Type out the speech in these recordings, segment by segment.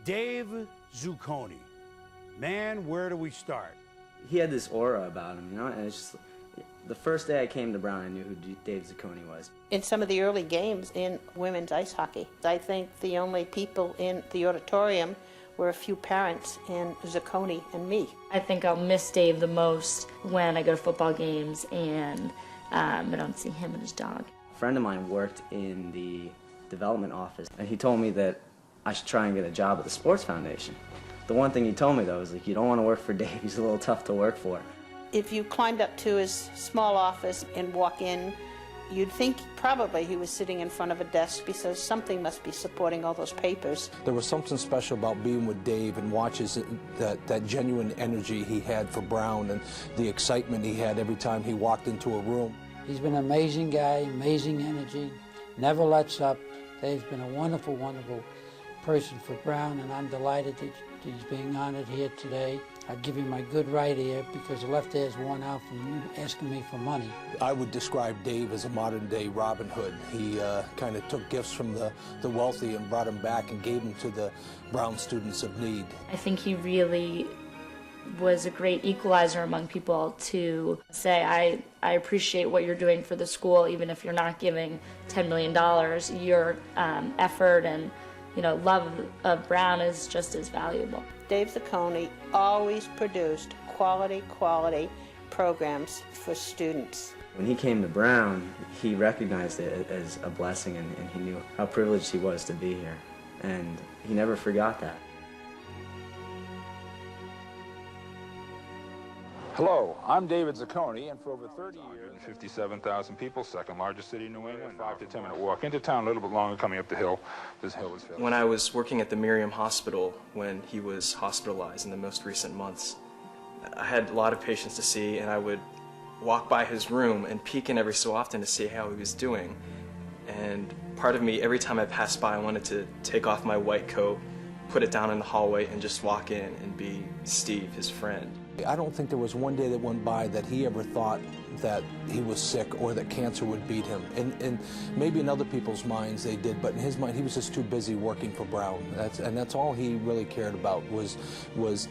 Dave Zucconi. Man, where do we start? He had this aura about him, you know, and it's just the first day I came to Brown, I knew who Dave Zucconi was. In some of the early games in women's ice hockey, I think the only people in the auditorium were a few parents and Zucconi and me. I think I'll miss Dave the most when I go to football games and I don't see him and his dog. A friend of mine worked in the development office, and he told me that I should try and get a job at the Sports Foundation. The one thing he told me, though, is like, you don't want to work for Dave. He's a little tough to work for. If you climbed up to his small office and walk in, you'd think probably he was sitting in front of a desk because something must be supporting all those papers. There was something special about being with Dave and watches that genuine energy he had for Brown and the excitement he had every time he walked into a room. He's been an amazing guy, amazing energy, never lets up. Dave's been a wonderful, wonderful person for Brown, and I'm delighted that he's being honored here today. I'd give him my good right ear because the left ear is worn out from asking me for money. I would describe Dave as a modern-day Robin Hood. He kind of took gifts from the wealthy and brought them back and gave them to the Brown students of need. I think he really was a great equalizer among people to say, I appreciate what you're doing for the school, even if you're not giving $10 million. Your effort and love of Brown is just as valuable. Dave Zucconi always produced quality programs for students. When he came to Brown, he recognized it as a blessing, and he knew how privileged he was to be here, and he never forgot that. Hello, I'm David Zucconi, and for over 30 years... 57,000 people, second largest city in New England, 5 to 10 minute walk into town, a little bit longer coming up the hill. This hill is filled. When I was working at the Miriam Hospital, when he was hospitalized in the most recent months, I had a lot of patients to see, and I would walk by his room and peek in every so often to see how he was doing. And part of me, every time I passed by, I wanted to take off my white coat, put it down in the hallway, and just walk in and be Steve, his friend. I don't think there was one day that went by that he ever thought that he was sick or that cancer would beat him. And maybe in other people's minds they did, but in his mind he was just too busy working for Brown. That's all he really cared about was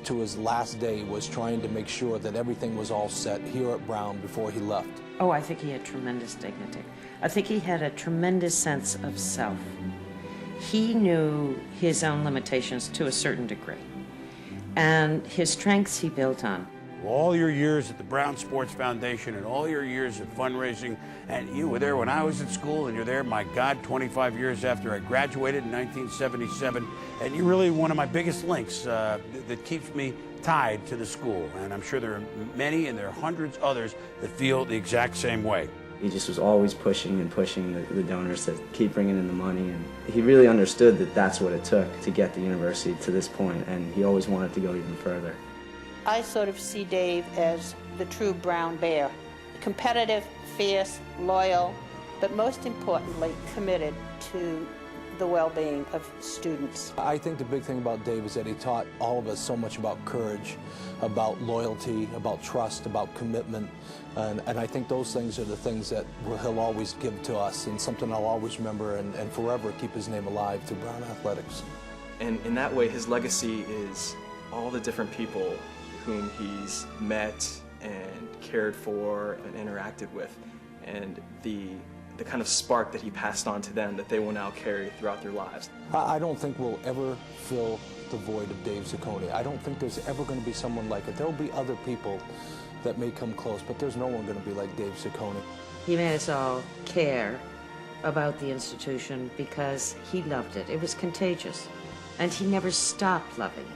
to his last day was trying to make sure that everything was all set here at Brown before he left. Oh, I think he had tremendous dignity. I think he had a tremendous sense of self. He knew his own limitations to a certain degree, and his strengths he built on. All your years at the Brown Sports Foundation and all your years of fundraising, and you were there when I was at school, and you're there, my God, 25 years after I graduated in 1977, and you're really one of my biggest links that keeps me tied to the school. And I'm sure there are many, and there are hundreds others that feel the exact same way. He just was always pushing and pushing the donors to keep bringing in the money, and he really understood that that's what it took to get the university to this point, and he always wanted to go even further. I sort of see Dave as the true brown bear, competitive, fierce, loyal, but most importantly, committed to the well-being of students. I think the big thing about Dave is that he taught all of us so much about courage, about loyalty, about trust, about commitment, and I think those things are the things that he'll always give to us, and something I'll always remember and forever keep his name alive to Brown Athletics. And in that way, his legacy is all the different people whom he's met and cared for and interacted with, and the kind of spark that he passed on to them that they will now carry throughout their lives. I don't think we'll ever fill the void of Dave Zucconi. I don't think there's ever going to be someone like it. There will be other people that may come close, but there's no one going to be like Dave Zucconi. He made us all care about the institution because he loved it. It was contagious, and he never stopped loving it.